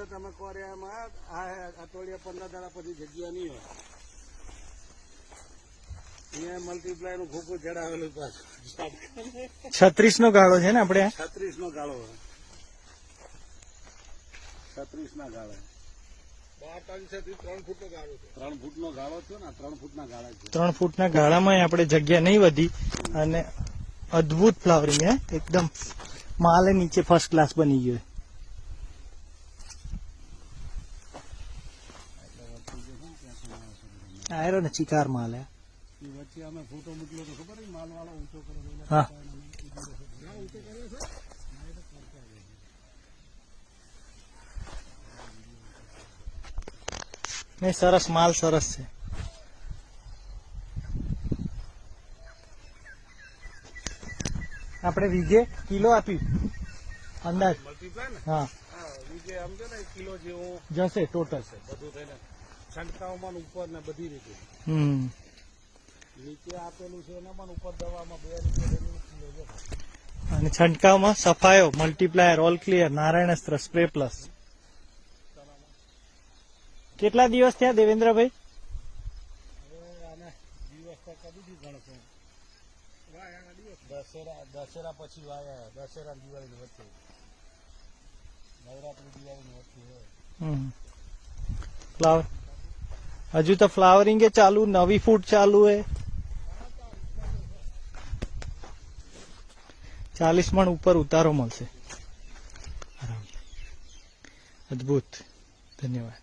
તો તમે કોરિયામાં આ અઠવાડિયા 15 દાડા પછી જગ્યા નહીં હોય. અહીંયા મલ્ટીપ્લાય નું ખોખું ચડાવેલું પાછું 36 નો ગાળો છે ને આપણે 36 નો ગાળો 36 ના ગાળે 3 ફૂટનો ગાળો છે. 3 ફૂટનો ગાળો છે ને 3 ફૂટના ગાળા છે. 3 ફૂટના ગાળામાં આપણે જગ્યા નહીં વધી અને અદભુત ફ્લાવરિંગ હે એકદમ માલ નીચે ફર્સ્ટ ક્લાસ બની ગયો. આયરો ને ચિકાર માલ હે. વચ્ચે અમે ફોટો મોકલ્યો તો ખબર માલ વાળો ઊંચો કરે. હા નહીં સરસ માલ સરસ છે. આપણે વીઘે કિલો આપ્યું અંદાજ મલ્ટીપ્લાય ને હા વિજય આમ છે ને કિલો જેવું જશે ટોટલ બધું થઈને છંટકાવમાં ઉપર ને બધી રીતે નીચે આપેલું છે એનામાં ઉપર દવામાં 2 રૂપિયા કિલો જશે. અને છંટકાવમાં સફાયો multiplier all clear Narayanastra spray plus. કેટલા દિવસ થયા દેવેન્દ્રભાઈ? હવે આને દિવસ તો કદી ગણશે દશેરા પછી વાયા દશેરા દિવાળી વચ્ચે નવરાત્રી દિવાળી વચ્ચે ફ્લાવર હજુ તો ફ્લાવરિંગ એ ચાલુ નવી ફૂટ ચાલુ હે 40 મણ ઉપર ઉતારો મળશે. અદભુત. ધન્યવાદ.